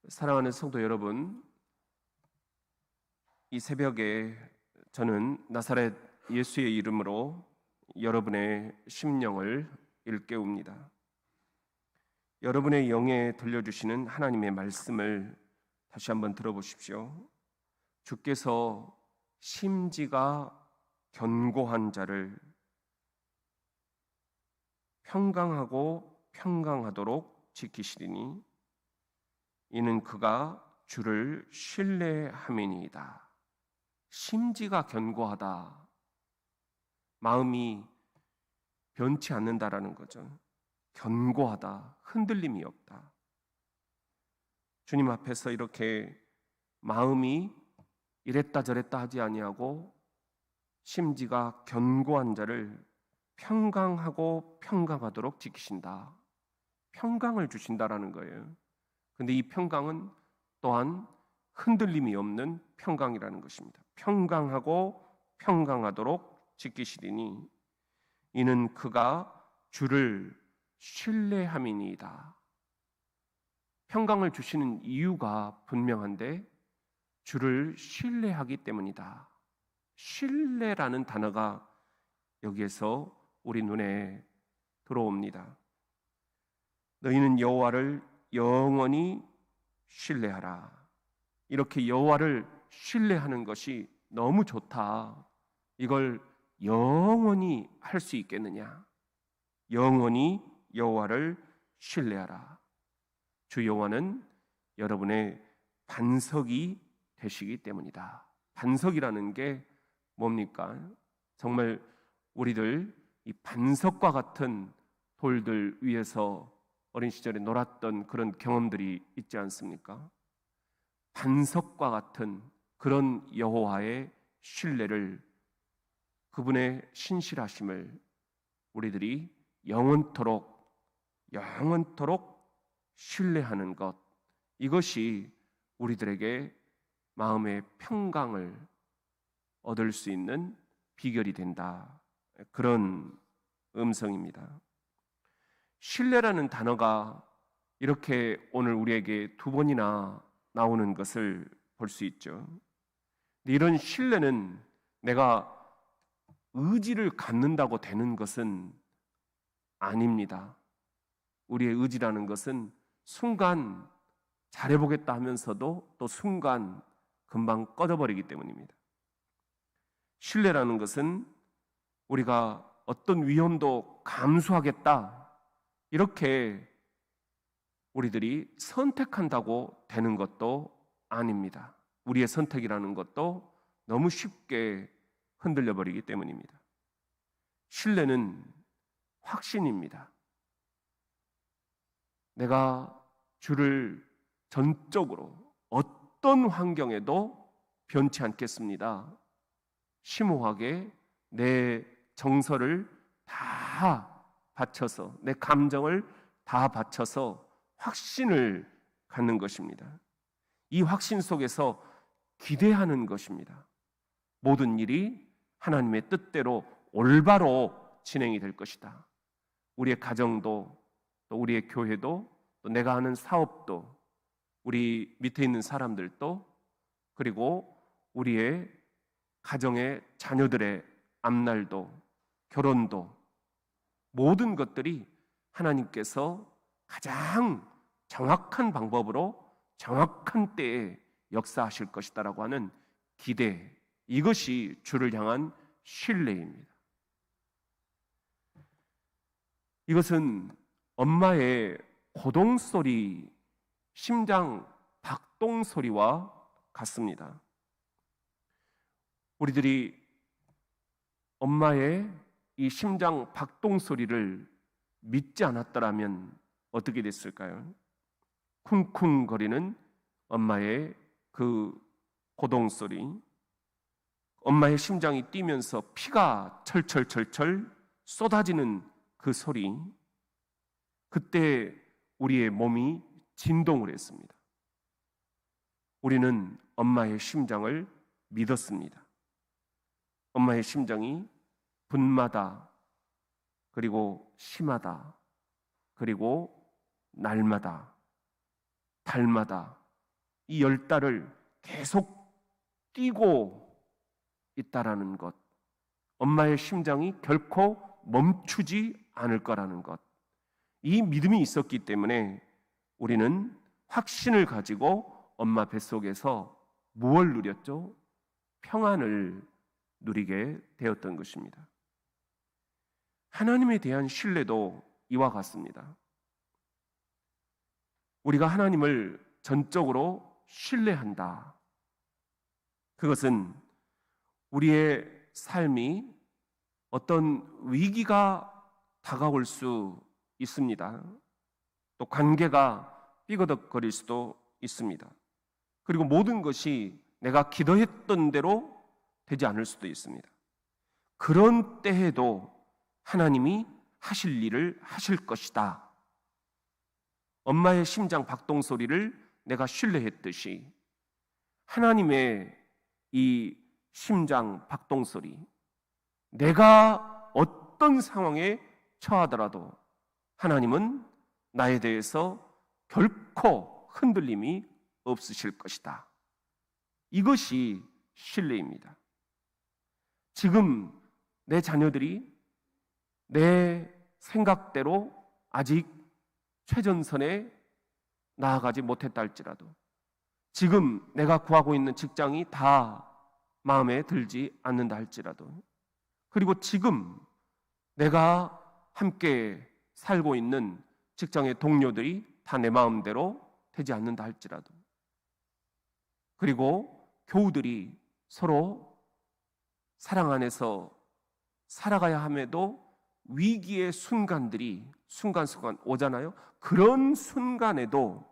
사랑하는 성도 여러분, 이 새벽에 저는 나사렛 예수의 이름으로 여러분의 심령을 일깨웁니다. 여러분의 영에 들려주시는 하나님의 말씀을 다시 한번 들어보십시오. 주께서 심지가 견고한 자를 평강하고 평강하도록 지키시리니 이는 그가 주를 신뢰함이니이다. 심지가 견고하다. 마음이 변치 않는다라는 거죠. 견고하다. 흔들림이 없다. 주님 앞에서 이렇게 마음이 이랬다 저랬다 하지 아니하고 심지가 견고한 자를 평강하고 평강하도록 지키신다. 평강을 주신다라는 거예요. 근데 이 평강은 또한 흔들림이 없는 평강이라는 것입니다. 평강하고 평강하도록 지키시리니 이는 그가 주를 신뢰함이니이다. 평강을 주시는 이유가 분명한데 주를 신뢰하기 때문이다. 신뢰라는 단어가 여기에서 우리 눈에 들어옵니다. 너희는 여호와를 영원히 신뢰하라. 이렇게 여호와를 신뢰하는 것이 너무 좋다. 이걸 영원히 할 수 있겠느냐? 영원히 여호와를 신뢰하라. 주 여호와는 여러분의 반석이 되시기 때문이다. 반석이라는 게 뭡니까? 정말 우리들 이 반석과 같은 돌들 위에서 어린 시절에 놀았던 그런 경험들이 있지 않습니까? 반석과 같은 그런 여호와의 신뢰를, 그분의 신실하심을 우리들이 영원토록 신뢰하는 것, 이것이 우리들에게 마음의 평강을 얻을 수 있는 비결이 된다. 그런 음성입니다. 신뢰라는 단어가 이렇게 오늘 우리에게 두 번이나 나오는 것을 볼 수 있죠. 이런 신뢰는 내가 의지를 갖는다고 되는 것은 아닙니다. 우리의 의지라는 것은 순간 잘해보겠다 하면서도 또 순간 금방 꺼져버리기 때문입니다. 신뢰라는 것은 우리가 어떤 위험도 감수하겠다, 이렇게 우리들이 선택한다고 되는 것도 아닙니다. 우리의 선택이라는 것도 너무 쉽게 흔들려 버리기 때문입니다. 신뢰는 확신입니다. 내가 주를 전적으로 어떤 환경에도 변치 않겠습니다. 심오하게 내 정서를 다 바쳐서, 내 감정을 다 바쳐서 확신을 갖는 것입니다. 이 확신 속에서 기대하는 것입니다. 모든 일이 하나님의 뜻대로 올바로 진행이 될 것이다. 우리의 가정도, 또 우리의 교회도, 또 내가 하는 사업도, 우리 밑에 있는 사람들도, 그리고 우리의 가정의 자녀들의 앞날도, 결혼도, 모든 것들이 하나님께서 가장 정확한 방법으로 정확한 때에 역사하실 것이다라고 하는 기대, 이것이 주를 향한 신뢰입니다. 이것은 엄마의 고동소리, 심장 박동소리와 같습니다. 우리들이 엄마의 이 심장 박동소리를 믿지 않았더라면 어떻게 됐을까요? 쿵쿵거리는 엄마의 그 고동소리, 엄마의 심장이 뛰면서 피가 철철철철 쏟아지는 그 소리, 그때 우리의 몸이 진동을 했습니다. 우리는 엄마의 심장을 믿었습니다. 엄마의 심장이 분마다, 그리고 심하다, 그리고 날마다, 달마다 이 열 달을 계속 뛰고 있다라는 것, 엄마의 심장이 결코 멈추지 않을 거라는 것, 이 믿음이 있었기 때문에 우리는 확신을 가지고 엄마 뱃속에서 무엇을 누렸죠? 평안을 누리게 되었던 것입니다. 하나님에 대한 신뢰도 이와 같습니다. 우리가 하나님을 전적으로 신뢰한다. 그것은 우리의 삶이 어떤 위기가 다가올 수 있습니다. 또 관계가 삐거덕거릴 수도 있습니다. 그리고 모든 것이 내가 기도했던 대로 되지 않을 수도 있습니다. 그런 때에도 하나님이 하실 일을 하실 것이다. 엄마의 심장 박동 소리를 내가 신뢰했듯이 하나님의 이 심장 박동 소리, 내가 어떤 상황에 처하더라도 하나님은 나에 대해서 결코 흔들림이 없으실 것이다. 이것이 신뢰입니다. 지금 내 자녀들이 내 생각대로 아직 최전선에 나아가지 못했다 할지라도, 지금 내가 구하고 있는 직장이 다 마음에 들지 않는다 할지라도, 그리고 지금 내가 함께 살고 있는 직장의 동료들이 다 내 마음대로 되지 않는다 할지라도, 그리고 교우들이 서로 사랑 안에서 살아가야 함에도 위기의 순간들이 순간순간 오잖아요. 그런 순간에도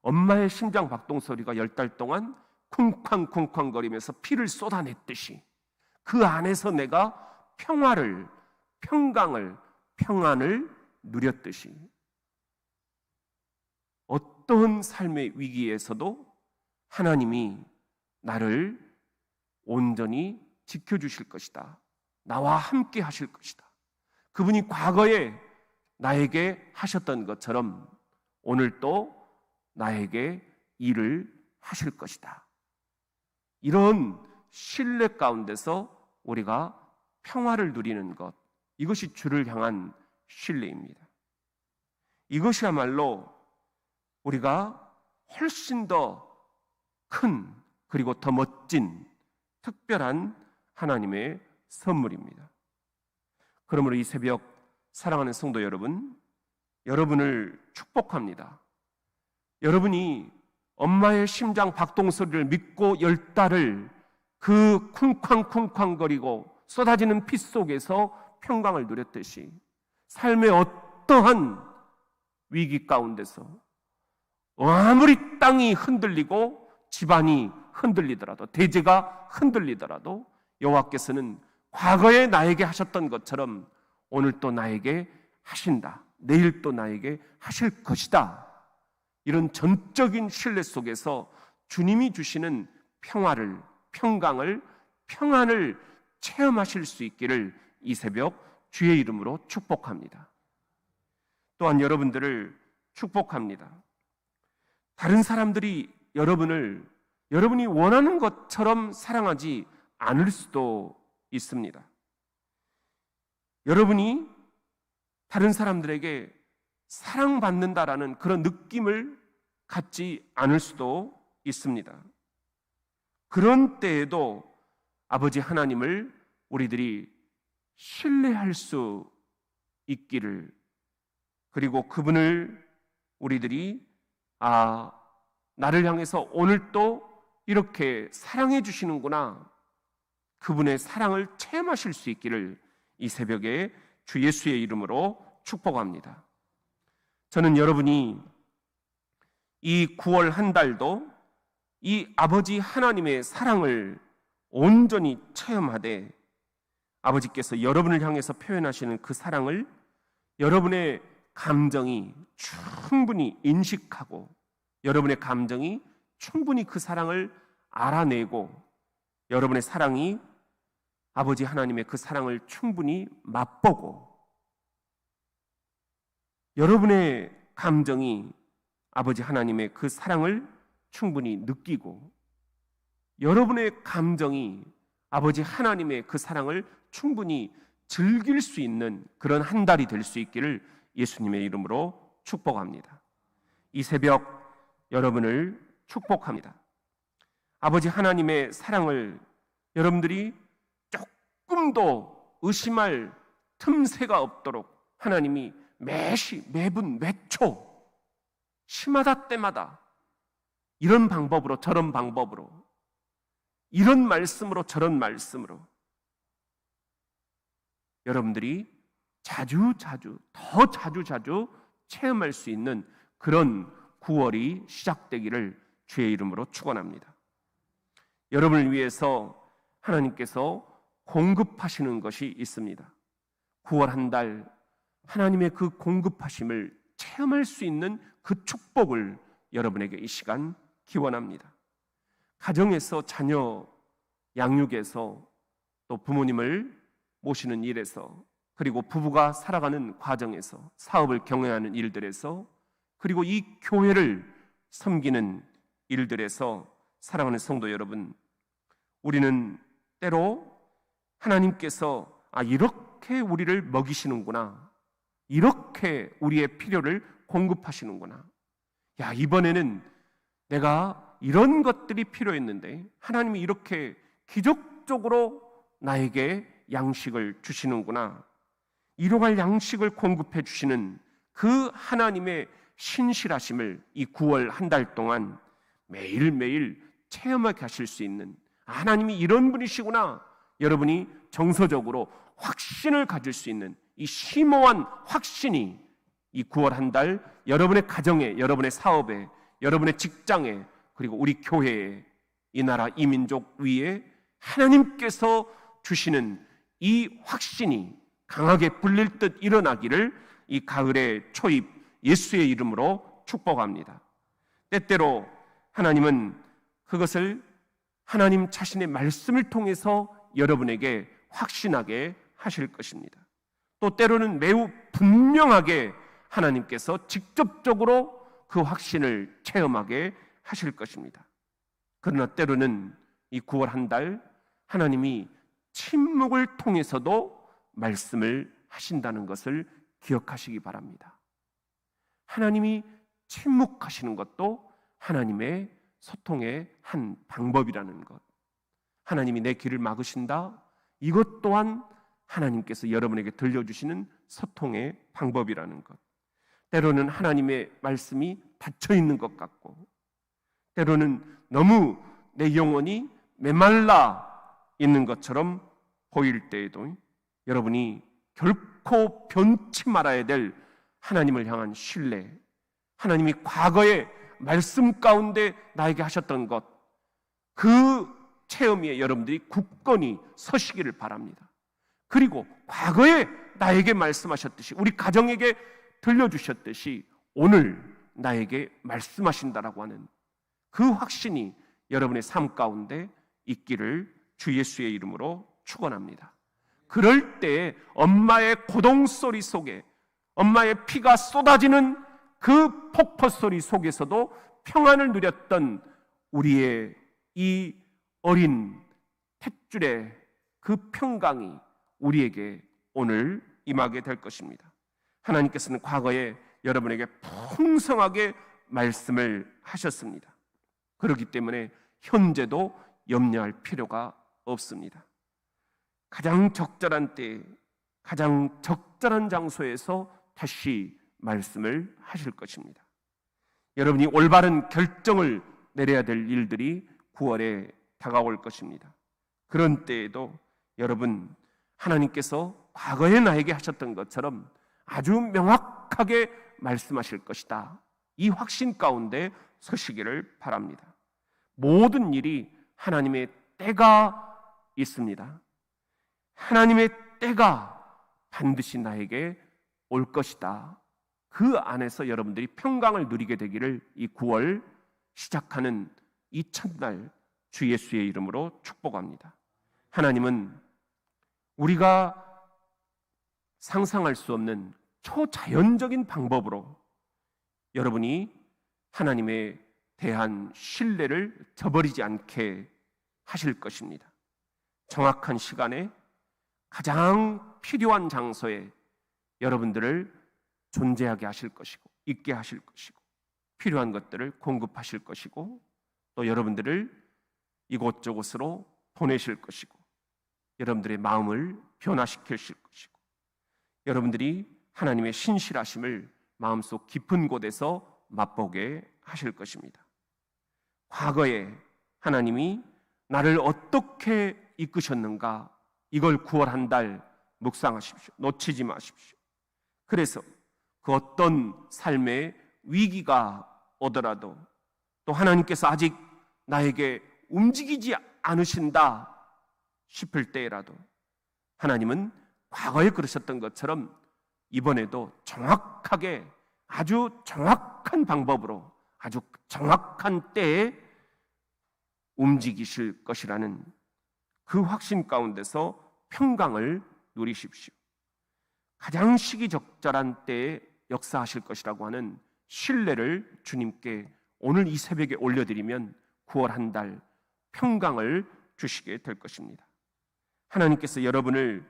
엄마의 심장 박동 소리가 10달 동안 쿵쾅쿵쾅 거리면서 피를 쏟아냈듯이 그 안에서 내가 평화를, 평강을, 평안을 누렸듯이 어떤 삶의 위기에서도 하나님이 나를 온전히 지켜주실 것이다. 나와 함께 하실 것이다. 그분이 과거에 나에게 하셨던 것처럼 오늘 또 나에게 일을 하실 것이다. 이런 신뢰 가운데서 우리가 평화를 누리는 것, 이것이 주를 향한 신뢰입니다. 이것이야말로 우리가 훨씬 더 큰 그리고 더 멋진 특별한 하나님의 선물입니다. 그러므로 이 새벽 사랑하는 성도 여러분, 여러분을 축복합니다. 여러분이 엄마의 심장 박동 소리를 믿고 10달을 그 쿵쾅쿵쾅거리고 쏟아지는 피 속에서 평강을 누렸듯이 삶의 어떠한 위기 가운데서 아무리 땅이 흔들리고 집안이 흔들리더라도, 대제가 흔들리더라도 여호와께서는 과거에 나에게 하셨던 것처럼 오늘 또 나에게 하신다. 내일 또 나에게 하실 것이다. 이런 전적인 신뢰 속에서 주님이 주시는 평화를, 평강을, 평안을 체험하실 수 있기를 이 새벽 주의 이름으로 축복합니다. 또한 여러분들을 축복합니다. 다른 사람들이 여러분이 원하는 것처럼 사랑하지 않을 수도 있습니다. 여러분이 다른 사람들에게 사랑받는다라는 그런 느낌을 갖지 않을 수도 있습니다. 그런 때에도 아버지 하나님을 우리들이 신뢰할 수 있기를, 그리고 그분을 우리들이 나를 향해서 오늘 또 이렇게 사랑해 주시는구나, 그분의 사랑을 체험하실 수 있기를 이 새벽에 주 예수의 이름으로 축복합니다. 저는 여러분이 이 9월 한 달도 이 아버지 하나님의 사랑을 온전히 체험하되 아버지께서 여러분을 향해서 표현하시는 그 사랑을 여러분의 감정이 충분히 인식하고 여러분의 감정이 충분히 그 사랑을 알아내고 여러분의 사랑이 아버지 하나님의 그 사랑을 충분히 맛보고 여러분의 감정이 아버지 하나님의 그 사랑을 충분히 느끼고 여러분의 감정이 아버지 하나님의 그 사랑을 충분히 즐길 수 있는 그런 한 달이 될 수 있기를 예수님의 이름으로 축복합니다. 이 새벽 여러분을 축복합니다. 아버지 하나님의 사랑을 여러분들이 조금도 의심할 틈새가 없도록 하나님이 매시, 매분, 매초 시마다 때마다 이런 방법으로 저런 방법으로 이런 말씀으로 저런 말씀으로 여러분들이 자주 더 자주 체험할 수 있는 그런 9월이 시작되기를 주의 이름으로 축원합니다. 여러분을 위해서 하나님께서 공급하시는 것이 있습니다. 9월 한 달 하나님의 그 공급하심을 체험할 수 있는 그 축복을 여러분에게 이 시간 기원합니다. 가정에서 자녀 양육에서 또 부모님을 모시는 일에서 그리고 부부가 살아가는 과정에서 사업을 경영하는 일들에서 그리고 이 교회를 섬기는 일들에서 사랑하는 성도 여러분, 우리는 때로 하나님께서 이렇게 우리를 먹이시는구나, 이렇게 우리의 필요를 공급하시는구나, 이번에는 내가 이런 것들이 필요했는데 하나님이 이렇게 기적적으로 나에게 양식을 주시는구나, 일용할 양식을 공급해 주시는 그 하나님의 신실하심을 이 9월 한 달 동안 매일매일 체험하게 하실 수 있는, 하나님이 이런 분이시구나, 여러분이 정서적으로 확신을 가질 수 있는 이 심오한 확신이 이 9월 한 달 여러분의 가정에, 여러분의 사업에, 여러분의 직장에, 그리고 우리 교회에, 이 나라 이 민족 위에 하나님께서 주시는 이 확신이 강하게 불릴 듯 일어나기를 이 가을의 초입 예수의 이름으로 축복합니다. 때때로 하나님은 그것을 하나님 자신의 말씀을 통해서 여러분에게 확신하게 하실 것입니다. 또 때로는 매우 분명하게 하나님께서 직접적으로 그 확신을 체험하게 하실 것입니다. 그러나 때로는 이 9월 한 달 하나님이 침묵을 통해서도 말씀을 하신다는 것을 기억하시기 바랍니다. 하나님이 침묵하시는 것도 하나님의 소통의 한 방법이라는 것, 하나님이 내 길을 막으신다, 이것 또한 하나님께서 여러분에게 들려주시는 소통의 방법이라는 것. 때로는 하나님의 말씀이 닫혀있는 것 같고, 때로는 너무 내 영혼이 메말라 있는 것처럼 보일 때에도 여러분이 결코 변치 말아야 될 하나님을 향한 신뢰, 하나님이 과거의 말씀 가운데 나에게 하셨던 것, 그 체험에 여러분들이 굳건히 서시기를 바랍니다. 그리고 과거에 나에게 말씀하셨듯이, 우리 가정에게 들려주셨듯이 오늘 나에게 말씀하신다라고 하는 그 확신이 여러분의 삶 가운데 있기를 주 예수의 이름으로 축원합니다. 그럴 때 엄마의 고동 소리 속에, 엄마의 피가 쏟아지는 그 폭포 소리 속에서도 평안을 누렸던 우리의 이 어린 탯줄의 그 평강이 우리에게 오늘 임하게 될 것입니다. 하나님께서는 과거에 여러분에게 풍성하게 말씀을 하셨습니다. 그렇기 때문에 현재도 염려할 필요가 없습니다. 가장 적절한 때, 가장 적절한 장소에서 다시 말씀을 하실 것입니다. 여러분이 올바른 결정을 내려야 될 일들이 9월에 다가올 것입니다. 그런 때에도 여러분, 하나님께서 과거에 나에게 하셨던 것처럼 아주 명확하게 말씀하실 것이다, 이 확신 가운데 서시기를 바랍니다. 모든 일이 하나님의 때가 있습니다. 하나님의 때가 반드시 나에게 올 것이다. 그 안에서 여러분들이 평강을 누리게 되기를 이 9월 시작하는 이 첫날 주 예수의 이름으로 축복합니다. 하나님은 우리가 상상할 수 없는 초자연적인 방법으로 여러분이 하나님의 대한 신뢰를 저버리지 않게 하실 것입니다. 정확한 시간에 가장 필요한 장소에 여러분들을 존재하게 하실 것이고 있게 하실 것이고 필요한 것들을 공급하실 것이고 또 여러분들을 이곳저곳으로 보내실 것이고 여러분들의 마음을 변화시키실 것이고 여러분들이 하나님의 신실하심을 마음속 깊은 곳에서 맛보게 하실 것입니다. 과거에 하나님이 나를 어떻게 이끄셨는가 이걸 9월 한 달 묵상하십시오. 놓치지 마십시오. 그래서 그 어떤 삶의 위기가 오더라도 또 하나님께서 아직 나에게 움직이지 않으신다 싶을 때라도 하나님은 과거에 그러셨던 것처럼 이번에도 정확하게 아주 정확한 방법으로 아주 정확한 때에 움직이실 것이라는 그 확신 가운데서 평강을 누리십시오. 가장 시기적절한 때에 역사하실 것이라고 하는 신뢰를 주님께 오늘 이 새벽에 올려드리면 9월 한 달 평강을 주시게 될 것입니다. 하나님께서 여러분을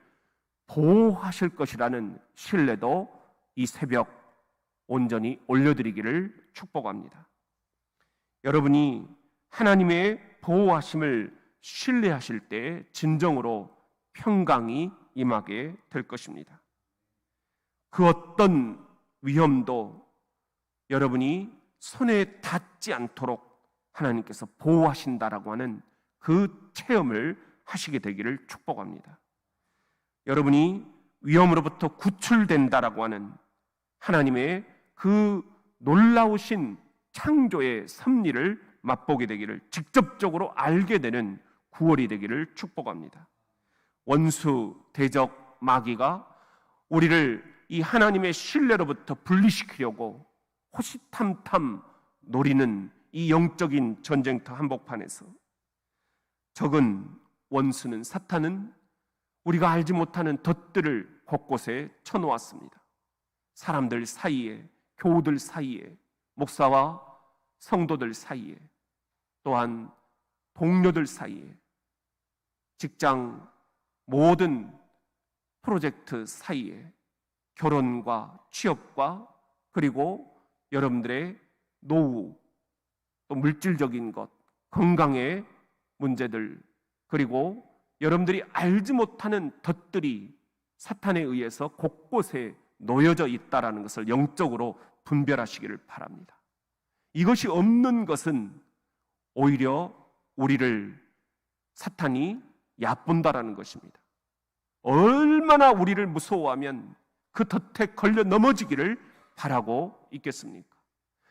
보호하실 것이라는 신뢰도 이 새벽 온전히 올려드리기를 축복합니다. 여러분이 하나님의 보호하심을 신뢰하실 때 진정으로 평강이 임하게 될 것입니다. 그 어떤 위험도 여러분이 손에 닿지 않도록 하나님께서 보호하신다라고 하는 그 체험을 하시게 되기를 축복합니다. 여러분이 위험으로부터 구출된다라고 하는 하나님의 그 놀라우신 창조의 섭리를 맛보게 되기를 직접적으로 알게 되는 9월이 되기를 축복합니다. 원수, 대적, 마귀가 우리를 이 하나님의 신뢰로부터 분리시키려고 호시탐탐 노리는 이 영적인 전쟁터 한복판에서 적은 원수는 사탄은 우리가 알지 못하는 덫들을 곳곳에 쳐놓았습니다. 사람들 사이에, 교우들 사이에, 목사와 성도들 사이에, 또한 동료들 사이에, 직장 모든 프로젝트 사이에, 결혼과 취업과 그리고 여러분들의 노후, 또 물질적인 것, 건강의 문제들, 그리고 여러분들이 알지 못하는 덫들이 사탄에 의해서 곳곳에 놓여져 있다라는 것을 영적으로 분별하시기를 바랍니다. 이것이 없는 것은 오히려 우리를 사탄이 얕본다라는 것입니다. 얼마나 우리를 무서워하면 그 덫에 걸려 넘어지기를 바라고 있겠습니까?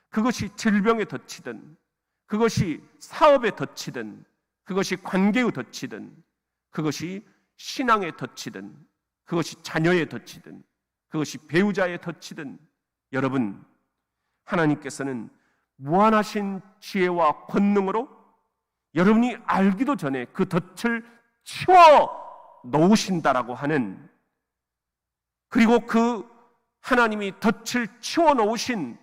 그것이 질병의 덫이든 그것이 사업의 덫이든 그것이 관계의 덫이든 그것이 신앙의 덫이든 그것이 자녀의 덫이든 그것이 배우자의 덫이든 여러분 하나님께서는 무한하신 지혜와 권능으로 여러분이 알기도 전에 그 덫을 치워 놓으신다라고 하는 그리고 그 하나님이 덫을 치워 놓으신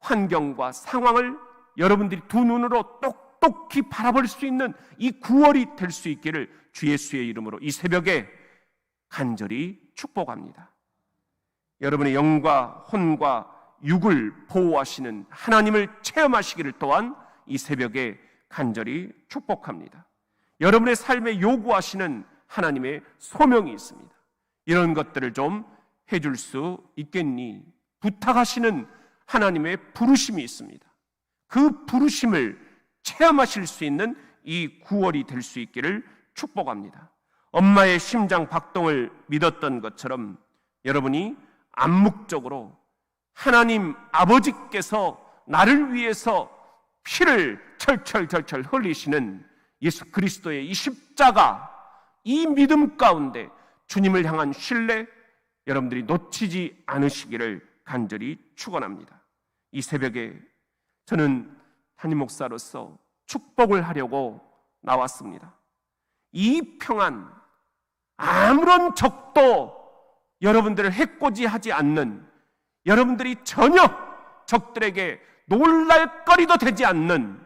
환경과 상황을 여러분들이 두 눈으로 똑똑히 바라볼 수 있는 이 9월이 될 수 있기를 주 예수의 이름으로 이 새벽에 간절히 축복합니다. 여러분의 영과 혼과 육을 보호하시는 하나님을 체험하시기를 또한 이 새벽에 간절히 축복합니다. 여러분의 삶에 요구하시는 하나님의 소명이 있습니다. 이런 것들을 좀 해줄 수 있겠니? 부탁하시는 하나님의 부르심이 있습니다. 그 부르심을 체험하실 수 있는 이 9월이 될 수 있기를 축복합니다. 엄마의 심장 박동을 믿었던 것처럼 여러분이 암묵적으로 하나님 아버지께서 나를 위해서 피를 철철철철 흘리시는 예수 그리스도의 이 십자가, 이 믿음 가운데 주님을 향한 신뢰 여러분들이 놓치지 않으시기를 간절히 축원합니다. 이 새벽에 저는 담임 목사로서 축복을 하려고 나왔습니다. 이 평안, 아무런 적도 여러분들을 해코지하지 않는, 여러분들이 전혀 적들에게 놀랄거리도 되지 않는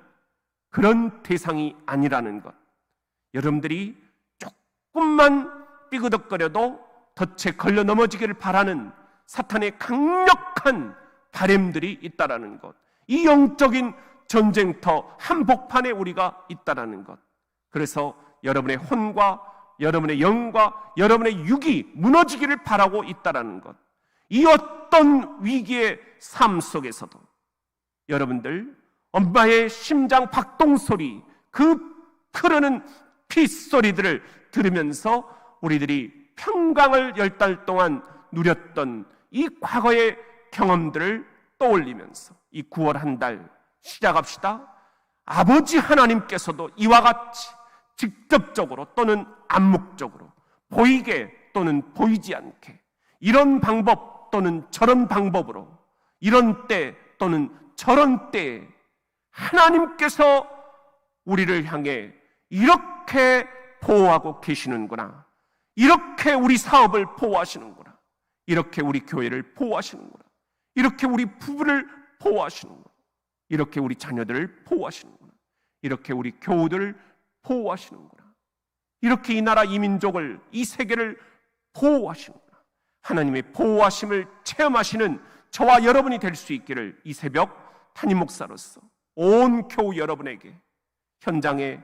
그런 대상이 아니라는 것. 여러분들이 조금만 삐그덕거려도 덫에 걸려 넘어지기를 바라는 사탄의 강력한 바램들이 있다라는 것. 이 영적인 전쟁터 한복판에 우리가 있다라는 것. 그래서 여러분의 혼과 여러분의 영과 여러분의 육이 무너지기를 바라고 있다라는 것. 이 어떤 위기의 삶 속에서도 여러분들 엄마의 심장 박동 소리, 그 흐르는 피 소리들을 들으면서 우리들이 평강을 10달 동안 누렸던 이 과거의 경험들을 떠올리면서 이 9월 한 달 시작합시다. 아버지 하나님께서도 이와 같이 직접적으로 또는 암묵적으로 보이게 또는 보이지 않게 이런 방법 또는 저런 방법으로 이런 때 또는 저런 때에 하나님께서 우리를 향해 이렇게 보호하고 계시는구나, 이렇게 우리 사업을 보호하시는구나, 이렇게 우리 교회를 보호하시는구나, 이렇게 우리 부부를 보호하시는구나, 이렇게 우리 자녀들을 보호하시는구나, 이렇게 우리 교우들을 보호하시는구나, 이렇게 이 나라 이 민족을 이 세계를 보호하시는구나. 하나님의 보호하심을 체험하시는 저와 여러분이 될 수 있기를 이 새벽 담임 목사로서 온 교우 여러분에게, 현장에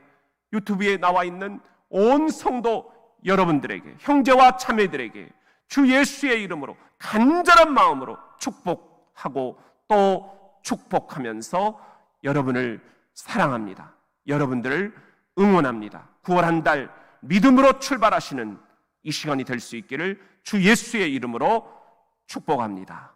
유튜브에 나와 있는 온 성도 여러분들에게, 형제와 자매들에게 주 예수의 이름으로 간절한 마음으로 축복하고 또 축복하면서 여러분을 사랑합니다. 여러분들을 응원합니다. 9월 한 달 믿음으로 출발하시는 이 시간이 될 수 있기를 주 예수의 이름으로 축복합니다.